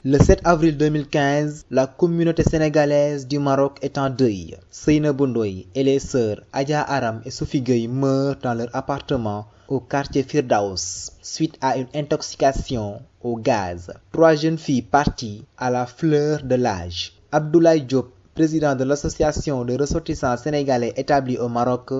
Le 7 avril 2015, la communauté sénégalaise du Maroc est en deuil. Seynabou Ndoye et les sœurs Adja Aram et Sophie Gueye meurent dans leur appartement au quartier Firdaus suite à une intoxication au gaz. 3 jeunes filles parties à la fleur de l'âge. Abdoulaye Diop, président de l'association de ressortissants sénégalais établis au Maroc,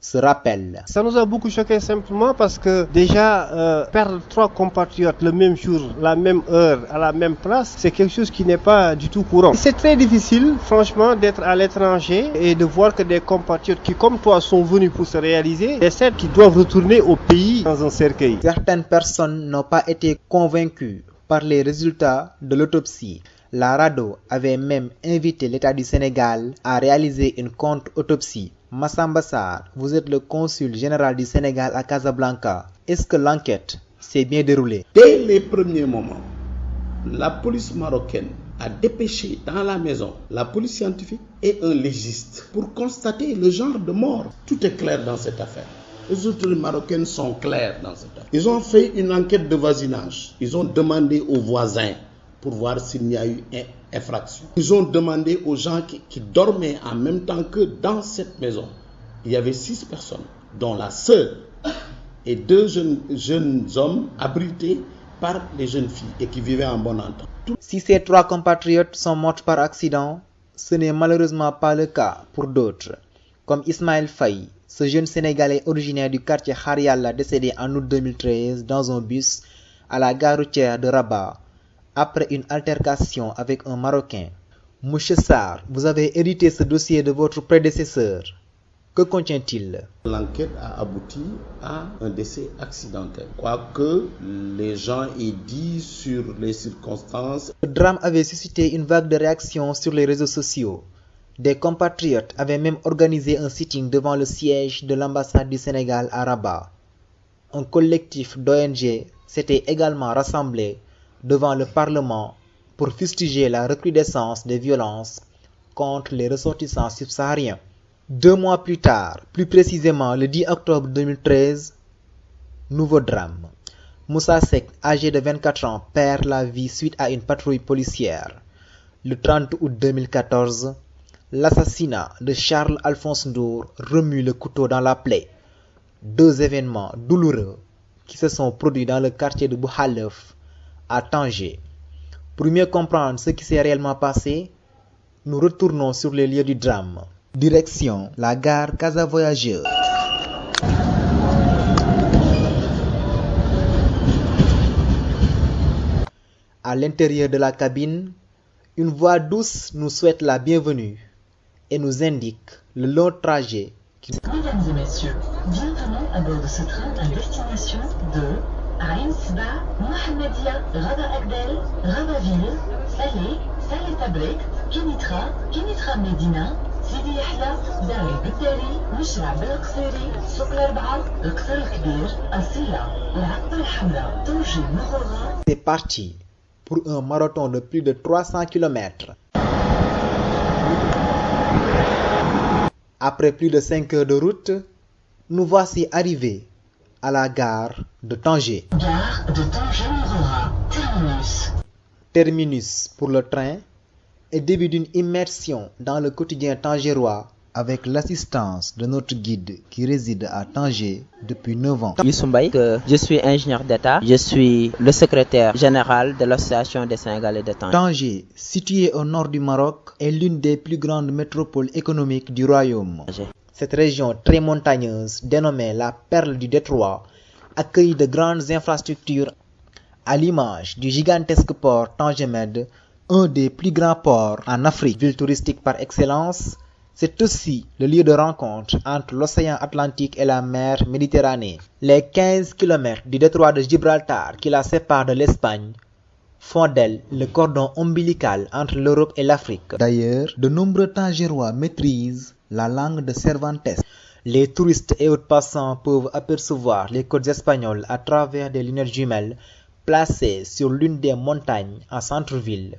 se rappelle. Ça nous a beaucoup choqué simplement parce que déjà perdre 3 compatriotes le même jour, la même heure, à la même place, c'est quelque chose qui n'est pas du tout courant. C'est très difficile franchement d'être à l'étranger et de voir que des compatriotes qui comme toi sont venus pour se réaliser, et celles qui doivent retourner au pays dans un cercueil. Certaines personnes n'ont pas été convaincues par les résultats de l'autopsie. La RADDHO avait même invité l'État du Sénégal à réaliser une contre-autopsie. Massamba Sarr, vous êtes le consul général du Sénégal à Casablanca. Est-ce que l'enquête s'est bien déroulée? Dès les premiers moments, la police marocaine a dépêché dans la maison la police scientifique et un légiste pour constater le genre de mort. Tout est clair dans cette affaire. Les autorités marocaines sont claires dans cette affaire. Ils ont fait une enquête de voisinage. Ils ont demandé aux voisins pour voir s'il y a eu infraction. Ils ont demandé aux gens qui dormaient en même temps que dans cette maison. Il y avait 6 personnes, dont la sœur et 2 jeunes hommes abrités par les jeunes filles et qui vivaient en bon entente. Si ces 3 compatriotes sont morts par accident, ce n'est malheureusement pas le cas pour d'autres, comme Ismaël Faye, ce jeune Sénégalais originaire du quartier Kharialla décédé en août 2013 dans un bus à la gare routière de Rabat, après une altercation avec un Marocain. Monsieur Sarr, vous avez hérité ce dossier de votre prédécesseur. Que contient-il? L'enquête a abouti à un décès accidentel. Quoique les gens aient dit sur les circonstances. Le drame avait suscité une vague de réactions sur les réseaux sociaux. Des compatriotes avaient même organisé un sitting devant le siège de l'ambassade du Sénégal à Rabat. Un collectif d'ONG s'était également rassemblé devant le Parlement pour fustiger la recrudescence des violences contre les ressortissants subsahariens. 2 mois plus tard, plus précisément le 10 octobre 2013, nouveau drame. Moussa Seck, âgé de 24 ans, perd la vie suite à une patrouille policière. Le 30 août 2014, l'assassinat de Charles Alphonse Ndour remue le couteau dans la plaie. 2 événements douloureux qui se sont produits dans le quartier de Bouhalef à Tanger. Pour mieux comprendre ce qui s'est réellement passé, nous retournons sur les lieux du drame. Direction la gare Casa Voyageurs. À l'intérieur de la cabine, une voix douce nous souhaite la bienvenue et nous indique le long trajet. Mesdames et messieurs, bienvenue à bord de ce train à destination de Ain Sba, Mohamedia, Rabat Agdel, Rabatville, Salé, Salé Tabrek, Kenitra, Kenitra Medina, Sidi Yahya, Dar el-Bittari, Mishra Belqsiri, Souq al-Arba'a, Al-Qsar al-Kbir, Asila, Al-Aqba al-Hamra, Touji Mourora. C'est parti pour un marathon de plus de 300 km. Après plus de 5 heures de route, nous voici arrivés à la gare de Tanger. Gare de Tanger-Mourora, terminus. Terminus pour le train et début d'une immersion dans le quotidien tangérois avec l'assistance de notre guide qui réside à Tanger depuis 9 ans. Youssou Mbaye, je suis ingénieur d'État, je suis le secrétaire général de l'Association des Sénégalais de Tanger. Tanger, situé au nord du Maroc, est l'une des plus grandes métropoles économiques du royaume. Cette région très montagneuse, dénommée la perle du détroit, accueille de grandes infrastructures à l'image du gigantesque port Tanger-Med, un des plus grands ports en Afrique. Ville touristique par excellence, c'est aussi le lieu de rencontre entre l'océan Atlantique et la mer Méditerranée. Les 15 km du détroit de Gibraltar qui la sépare de l'Espagne font d'elle le cordon ombilical entre l'Europe et l'Afrique. D'ailleurs, de nombreux Tangérois maîtrisent la langue de Cervantes. Les touristes et autres passants peuvent apercevoir les côtes espagnoles à travers des lunettes jumelles placées sur l'une des montagnes en centre-ville,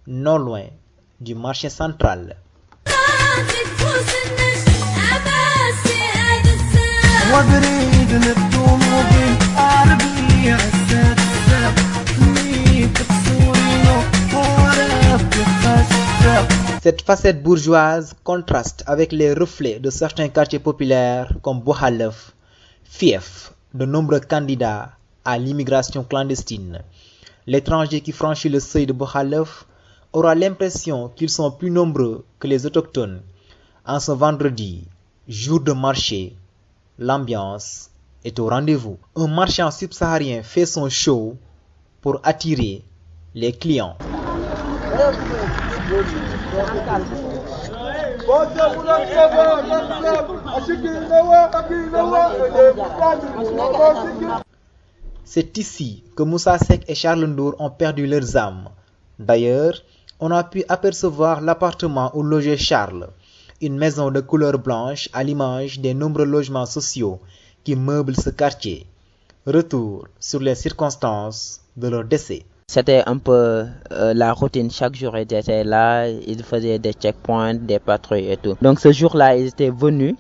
non loin du marché central. وبريد نبتون وبالعربية عسات Cette facette bourgeoise contraste avec les reflets de certains quartiers populaires comme Bokhalef, fief de nombreux candidats à l'immigration clandestine. L'étranger qui franchit le seuil de Bokhalef aura l'impression qu'ils sont plus nombreux que les autochtones. En ce vendredi, jour de marché, l'ambiance est au rendez-vous. Un marchand subsaharien fait son show pour attirer les clients. C'est ici que Moussa Seck et Charles Ndour ont perdu leurs âmes. D'ailleurs, on a pu apercevoir l'appartement où logeait Charles, une maison de couleur blanche à l'image des nombreux logements sociaux qui meublent ce quartier. Retour sur les circonstances de leur décès. C'était un peu la routine. Chaque jour, ils étaient là, ils faisaient des checkpoints, des patrouilles et tout. Donc ce jour-là, ils étaient venus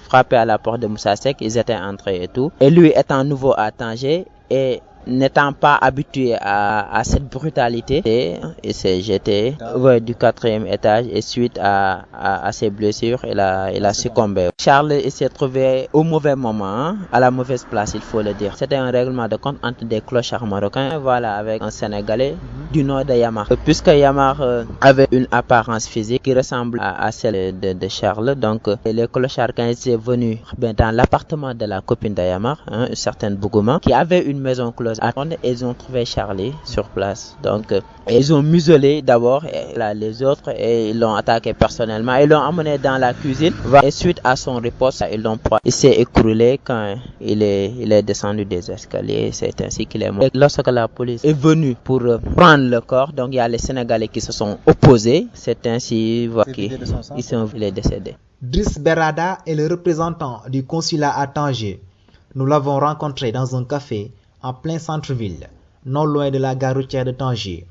frapper à la porte de Moussa Seck, ils étaient entrés et tout. Et lui étant nouveau à Tanger et n'étant pas habitué à cette brutalité, il s'est jeté du 4e étage et suite à ses blessures, il a succombé. Charles il s'est trouvé au mauvais moment, à la mauvaise place, il faut le dire. C'était un règlement de compte entre des clochards marocains, avec un Sénégalais du nord de Yamar. Puisque Yamar avait une apparence physique qui ressemble à celle de Charles, donc les clochards, quand ils étaient venus dans l'appartement de la copine de Yamar, une certaine Bougouma, qui avait une maison close, ils ont trouvé Charlie sur place. Donc, ils ont muselé d'abord les autres et ils l'ont attaqué personnellement. Ils l'ont amené dans la cuisine et suite à son riposte, ils l'ont pris. Il s'est écroulé quand il est descendu des escaliers. C'est ainsi qu'il est mort. Et lorsque la police est venue pour prendre le corps, donc il y a les Sénégalais qui se sont opposés. C'est ainsi qu'il est décédé. Driss Berada est le représentant du consulat à Tanger. Nous l'avons rencontré dans un café en plein centre-ville, non loin de la gare routière de Tanger,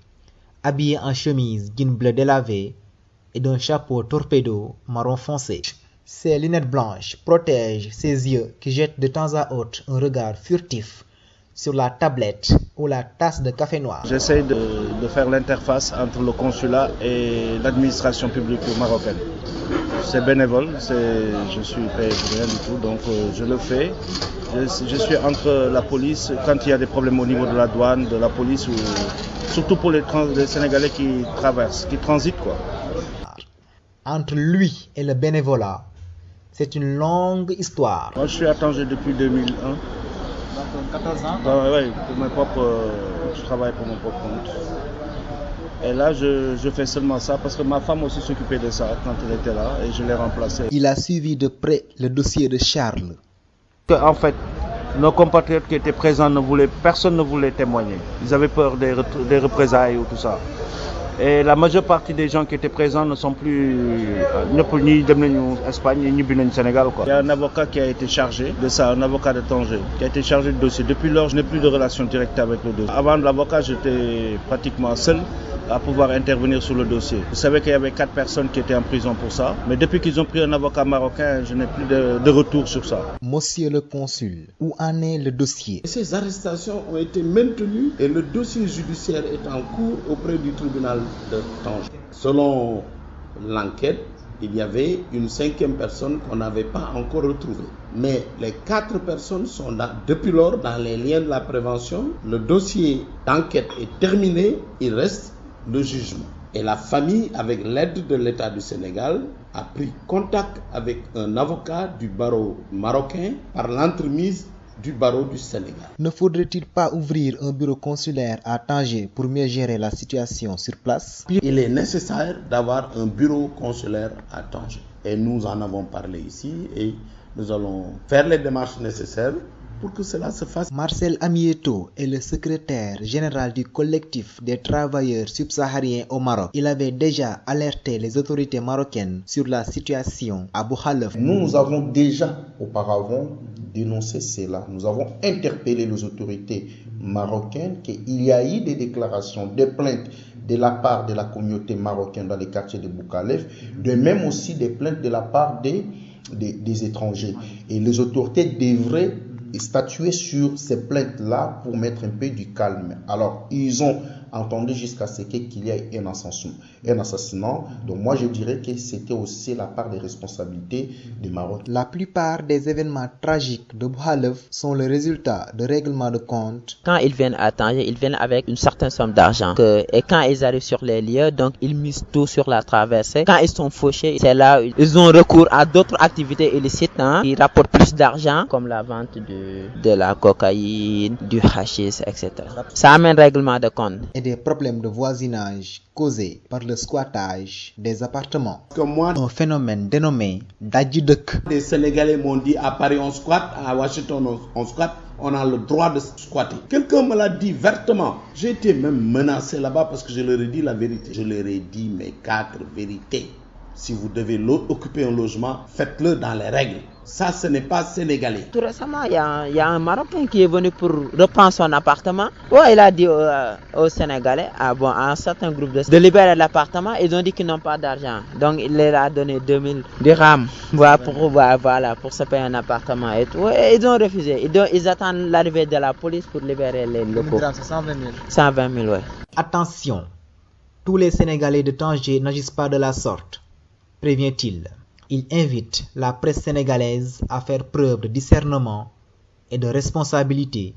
habillé en chemise jean bleu délavé et d'un chapeau torpedo marron foncé. Ses lunettes blanches protègent ses yeux qui jettent de temps à autre un regard furtif sur la tablette ou la tasse de café noir. J'essaie de faire l'interface entre le consulat et l'administration publique marocaine. C'est bénévole, je suis payé pour rien du tout, donc je le fais. Je suis entre la police, quand il y a des problèmes au niveau de la douane, de la police, ou surtout pour les Sénégalais qui traversent, qui transitent, quoi. Entre lui et le bénévolat, c'est une longue histoire. Moi, je suis à Tanger depuis 2001. 14 ans. Oui, je travaille pour mon propre compte. Et là, je fais seulement ça parce que ma femme aussi s'occupait de ça quand elle était là et je l'ai remplacée. Il a suivi de près le dossier de Charles. En fait, nos compatriotes qui étaient présents, personne ne voulait témoigner. Ils avaient peur des représailles ou tout ça. Et la majeure partie des gens qui étaient présents ne sont plus ni en Espagne ni au Sénégal. Il y a un avocat qui a été chargé de ça, un avocat de Tanger, qui a été chargé du dossier. Depuis lors, je n'ai plus de relation directe avec le dossier. Avant l'avocat, j'étais pratiquement seul à pouvoir intervenir sur le dossier. Vous savez qu'il y avait 4 personnes qui étaient en prison pour ça. Mais depuis qu'ils ont pris un avocat marocain, je n'ai plus de retour sur ça. Monsieur le consul, où en est le dossier? Ces arrestations ont été maintenues et le dossier judiciaire est en cours auprès du tribunal de Tanger. Selon l'enquête, il y avait une 5e personne qu'on n'avait pas encore retrouvée. Mais les 4 personnes sont depuis lors dans les liens de la prévention. Le dossier d'enquête est terminé, il reste le jugement. Et la famille, avec l'aide de l'État du Sénégal, a pris contact avec un avocat du barreau marocain par l'entremise du barreau du Sénégal. Ne faudrait-il pas ouvrir un bureau consulaire à Tanger pour mieux gérer la situation sur place? Il est nécessaire d'avoir un bureau consulaire à Tanger. Et nous en avons parlé ici et nous allons faire les démarches nécessaires pour que cela se fasse. Marcel Amieto est le secrétaire général du collectif des travailleurs subsahariens au Maroc. Il avait déjà alerté les autorités marocaines sur la situation à Bokhalef. Nous avons déjà auparavant dénoncé cela. Nous avons interpellé les autorités marocaines qu'il y a eu des déclarations, des plaintes de la part de la communauté marocaine dans les quartiers de Bokhalef, de même aussi des plaintes de la part des des étrangers. Et les autorités devraient statuer sur ces plaintes-là pour mettre un peu du calme. Alors, ils ont entendu jusqu'à ce qu'il y ait un assassinat. Donc moi, je dirais que c'était aussi la part des responsabilités des Marocains. La plupart des événements tragiques de Bouhalef sont le résultat de règlements de compte. Quand ils viennent à Tanger, ils viennent avec une certaine somme d'argent. Et quand ils arrivent sur les lieux, donc ils misent tout sur la traversée. Quand ils sont fauchés, c'est là où ils ont recours à d'autres activités illicites qui rapportent plus d'argent, comme la vente de la cocaïne, du hashish, etc. Ça amène règlement de compte. Et des problèmes de voisinage causés par le squattage des appartements. Moi, un phénomène dénommé Dadjidek. Les Sénégalais m'ont dit à Paris on squatte, à Washington on squatte, on a le droit de squatter. Quelqu'un me l'a dit vertement. J'ai été même menacé là-bas parce que je leur ai dit la vérité. Je leur ai dit mes 4 vérités. Si vous devez occuper un logement, faites-le dans les règles. Ça, ce n'est pas sénégalais. Tout récemment, il y a un Marocain qui est venu pour reprendre son appartement. Ouais, il a dit aux Sénégalais, à un certain groupe de libérer l'appartement. Ils ont dit qu'ils n'ont pas d'argent. Donc, il leur a donné 2000 dirhams pour se payer un appartement et tout. Et ils ont refusé. Ils attendent l'arrivée de la police pour libérer les locaux. 120 000. 120 000, ouais. Attention, tous les Sénégalais de Tanger n'agissent pas de la sorte, prévient-il. Il invite la presse sénégalaise à faire preuve de discernement et de responsabilité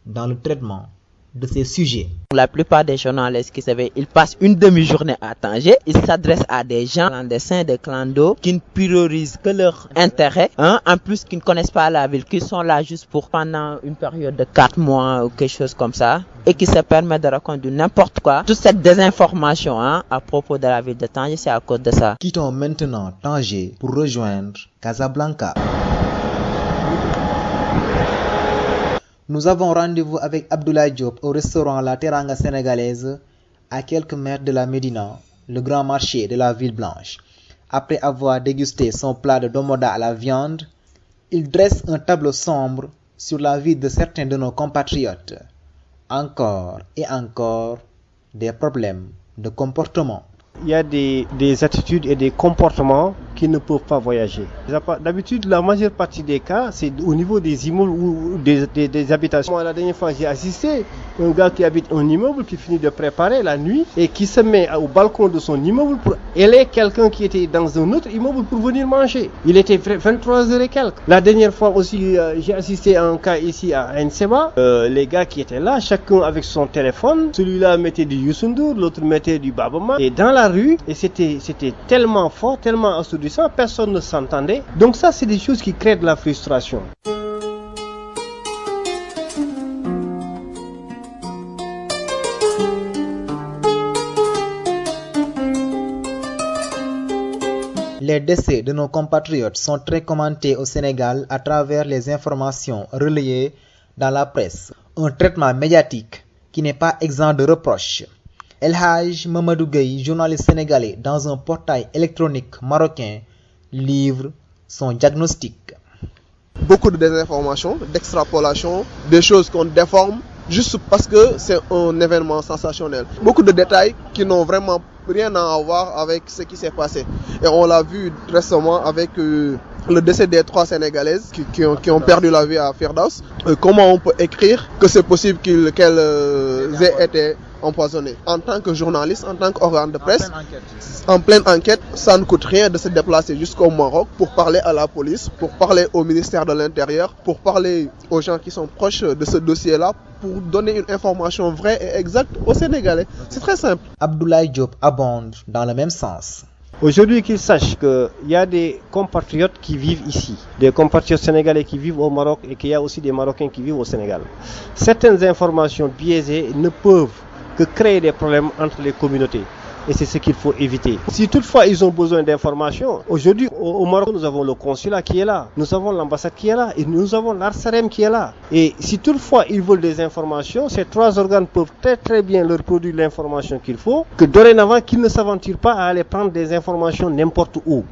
dans le traitement de ces sujets. La plupart des journalistes qui savent, ils passent une demi-journée à Tanger. Ils s'adressent à des gens clandestins, des clandos, qui ne priorisent que leur intérêt, en plus qui ne connaissent pas la ville, qui sont là juste pour pendant une période de 4 mois ou quelque chose comme ça, et qui se permettent de raconter n'importe quoi. Toute cette désinformation à propos de la ville de Tanger, c'est à cause de ça. Quittons maintenant Tanger pour rejoindre Casablanca. Nous avons rendez-vous avec Abdoulaye Diop au restaurant La Teranga sénégalaise à quelques mètres de la Médina, le grand marché de la ville blanche. Après avoir dégusté son plat de domoda à la viande, il dresse un tableau sombre sur la vie de certains de nos compatriotes. Encore et encore des problèmes de comportement. Il y a des attitudes et des comportements qui ne peuvent pas voyager. D'habitude, la majeure partie des cas, c'est au niveau des immeubles ou des habitations. Moi, la dernière fois, j'ai assisté à un gars qui habite un immeuble, qui finit de préparer la nuit et qui se met au balcon de son immeuble pour aider quelqu'un qui était dans un autre immeuble pour venir manger. Il était 23h et quelques. La dernière fois aussi, j'ai assisté à un cas ici à Nseba. Les gars qui étaient là, chacun avec son téléphone. Celui-là mettait du Youssou N'Dour, l'autre mettait du Babama. Et dans la rue, et c'était tellement fort, tellement assourdissant, personne ne s'entendait. Donc ça, c'est des choses qui créent de la frustration. Les décès de nos compatriotes sont très commentés au Sénégal à travers les informations relayées dans la presse. Un traitement médiatique qui n'est pas exempt de reproches. El Hadj Mamadou Gueye, journaliste sénégalais dans un portail électronique marocain, livre son diagnostic. Beaucoup de désinformation, d'extrapolation, des choses qu'on déforme juste parce que c'est un événement sensationnel. Beaucoup de détails qui n'ont vraiment rien à voir avec ce qui s'est passé. Et on l'a vu récemment avec le décès des 3 Sénégalaises qui ont perdu la vie à Firdaus. Comment on peut écrire que c'est possible qu'elles aient été empoisonnées? En tant que journaliste, en tant qu'organe de presse, en pleine enquête, ça ne coûte rien de se déplacer jusqu'au Maroc pour parler à la police, pour parler au ministère de l'Intérieur, pour parler aux gens qui sont proches de ce dossier-là, pour donner une information vraie et exacte aux Sénégalais. C'est très simple. Abdoulaye Diop abonde dans le même sens. Aujourd'hui, qu'ils sachent qu'il y a des compatriotes qui vivent ici, des compatriotes sénégalais qui vivent au Maroc et qu'il y a aussi des Marocains qui vivent au Sénégal. Certaines informations biaisées ne peuvent que créer des problèmes entre les communautés. Et c'est ce qu'il faut éviter. Si toutefois ils ont besoin d'informations, aujourd'hui au Maroc nous avons le consulat qui est là, nous avons l'ambassade qui est là et nous avons l'Arsarem qui est là. Et si toutefois ils veulent des informations, ces 3 organes peuvent très bien leur produire l'information qu'il faut, que dorénavant qu'ils ne s'aventurent pas à aller prendre des informations n'importe où.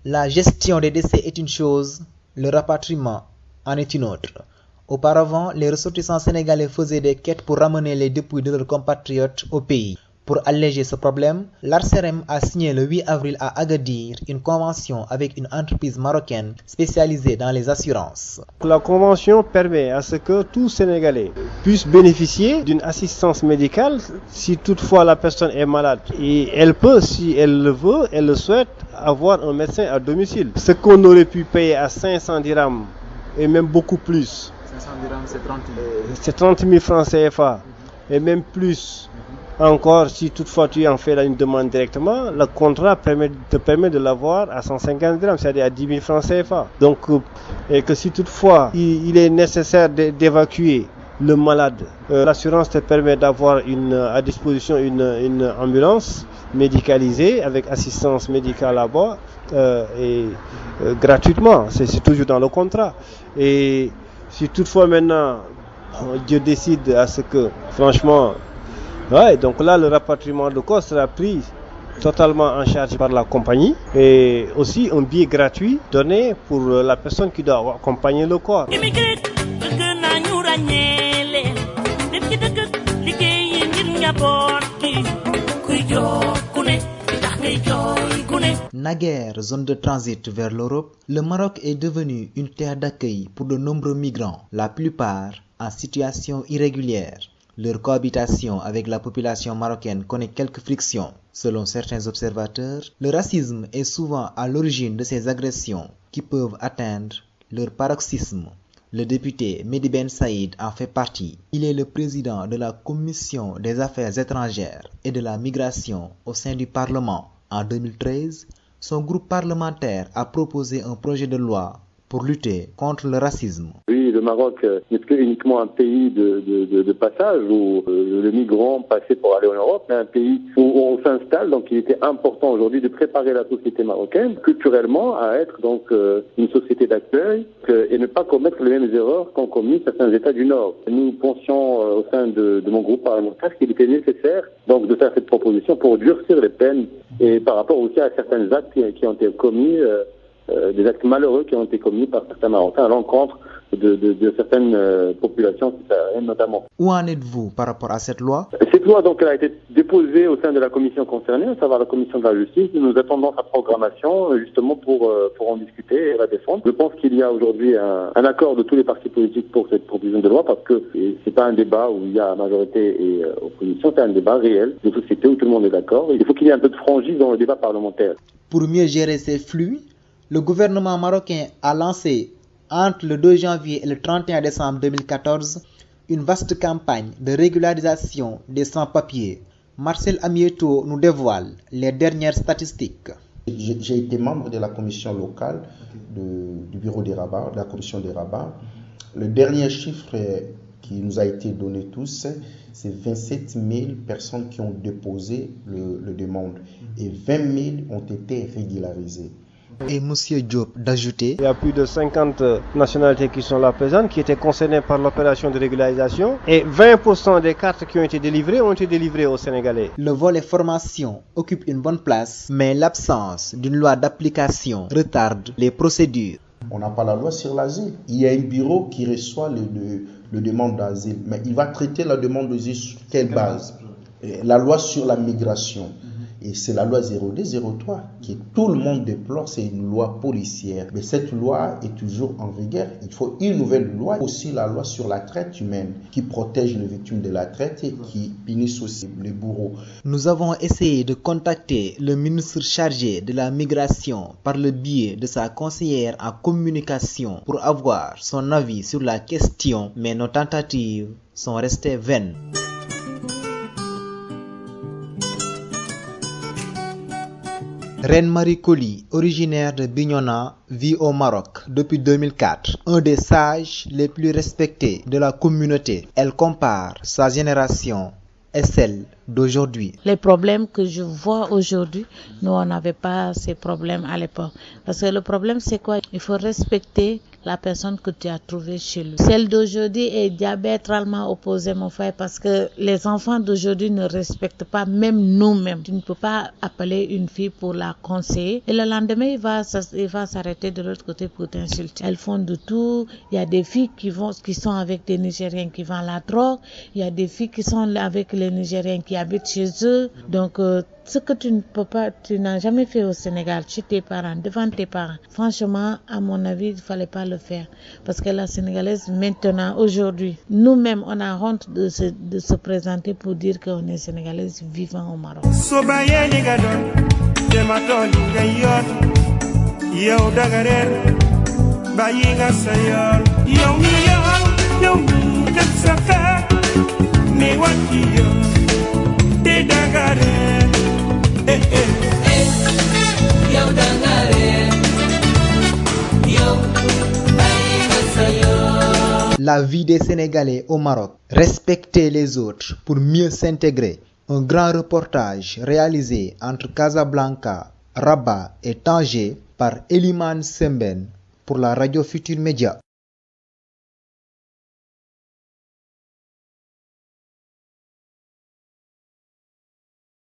La gestion des décès est une chose, le rapatriement en est une autre. Auparavant, les ressortissants sénégalais faisaient des quêtes pour ramener les dépouilles de leurs compatriotes au pays. Pour alléger ce problème, l'ARCEREM a signé le 8 avril à Agadir une convention avec une entreprise marocaine spécialisée dans les assurances. La convention permet à ce que tout Sénégalais puisse bénéficier d'une assistance médicale si toutefois la personne est malade. Et elle peut, si elle le veut, elle le souhaite, avoir un médecin à domicile. Ce qu'on aurait pu payer à 500 dirhams et même beaucoup plus. 500 dirhams, c'est 30 000. C'est 30 000 francs CFA et même plus. Encore, si toutefois tu en fais une demande directement, le contrat te permet de l'avoir à 150 dirhams, c'est-à-dire à 10 000 francs CFA. Donc, et que si toutefois il est nécessaire d'évacuer le malade, l'assurance te permet d'avoir à disposition une ambulance médicalisée avec assistance médicale là-bas gratuitement. C'est toujours dans le contrat. Et si toutefois maintenant Dieu décide à ce que, franchement, ouais, donc là, le rapatriement de corps sera pris totalement en charge par la compagnie et aussi un billet gratuit donné pour la personne qui doit accompagner le corps. Naguère zone de transit vers l'Europe, le Maroc est devenu une terre d'accueil pour de nombreux migrants, la plupart en situation irrégulière. Leur cohabitation avec la population marocaine connaît quelques frictions. Selon certains observateurs, le racisme est souvent à l'origine de ces agressions qui peuvent atteindre leur paroxysme. Le député Mehdi Ben Saïd en fait partie. Il est le président de la Commission des Affaires étrangères et de la migration au sein du Parlement. En 2013, son groupe parlementaire a proposé un projet de loi pour lutter contre le racisme. Oui, le Maroc n'est plus uniquement un pays de passage où le migrant passait pour aller en Europe, mais un pays où on s'installe. Donc il était important aujourd'hui de préparer la société marocaine culturellement à être donc une société d'accueil et ne pas commettre les mêmes erreurs qu'ont commis certains États du Nord. Nous pensions au sein de mon groupe parlementaire qu'il était nécessaire donc de faire cette proposition pour durcir les peines et par rapport aussi à certains actes qui ont été commis. Des actes malheureux qui ont été commis par certains Marocains à l'encontre de certaines populations citoyennes notamment. Où en êtes-vous par rapport à cette loi? Cette loi donc elle a été déposée au sein de la commission concernée, à savoir la commission de la justice. Nous attendons sa programmation justement pour en discuter et la défendre. Je pense qu'il y a aujourd'hui un accord de tous les partis politiques pour cette proposition de loi parce que c'est pas un débat où il y a majorité et opposition, c'est un débat réel de société où tout le monde est d'accord. Il faut qu'il y ait un peu de franchise dans le débat parlementaire. Pour mieux gérer ces flux, le gouvernement marocain a lancé entre le 2 janvier et le 31 décembre 2014 une vaste campagne de régularisation des sans-papiers. Marcel Amieto nous dévoile les dernières statistiques. J'ai été membre de la commission locale du bureau des Rabats, de la commission des Rabats. Le dernier chiffre qui nous a été donné tous, c'est 27 000 personnes qui ont déposé le demande et 20 000 ont été régularisées. Et M. Diop d'ajouter, il y a plus de 50 nationalités qui sont là présentes, qui étaient concernées par l'opération de régularisation et 20% des cartes qui ont été délivrées aux Sénégalais. Le volet formation occupe une bonne place, mais l'absence d'une loi d'application retarde les procédures. On n'a pas la loi sur l'asile. Il y a un bureau qui reçoit le demande d'asile, mais il va traiter la demande d'asile sur quelle base? La loi sur la migration. Et c'est la loi 0203 qui tout le monde déplore, c'est une loi policière. Mais cette loi est toujours en vigueur. Il faut une nouvelle loi, aussi la loi sur la traite humaine qui protège les victimes de la traite et qui punisse aussi les bourreaux. Nous avons essayé de contacter le ministre chargé de la migration par le biais de sa conseillère en communication pour avoir son avis sur la question, mais nos tentatives sont restées vaines. Reine Marie Colly, originaire de Bignona, vit au Maroc depuis 2004. Un des sages les plus respectés de la communauté. Elle compare sa génération et celle d'aujourd'hui. Les problèmes que je vois aujourd'hui, nous on n'avait pas ces problèmes à l'époque. Parce que le problème c'est quoi? Il faut respecter la personne que tu as trouvée chez lui. Celle d'aujourd'hui est diamétralement opposée, mon frère, parce que les enfants d'aujourd'hui ne respectent pas même nous-mêmes. Tu ne peux pas appeler une fille pour la conseiller et le lendemain il va s'arrêter de l'autre côté pour t'insulter. Elles font de tout. Il y a des filles qui sont avec des Nigériens qui vendent la drogue. Il y a des filles qui sont avec les Nigériens qui habitent chez eux. Donc ce que tu ne peux pas, tu n'as jamais fait au Sénégal, chez tes parents, devant tes parents. Franchement, à mon avis, il ne fallait pas le faire. Parce que la Sénégalaise, maintenant, aujourd'hui, nous-mêmes, on a honte de se présenter pour dire qu'on est Sénégalaise vivant au Maroc. La vie des Sénégalais au Maroc. Respecter les autres pour mieux s'intégrer. Un grand reportage réalisé entre Casablanca, Rabat et Tanger par Eliman Semben pour la radio Futur Média.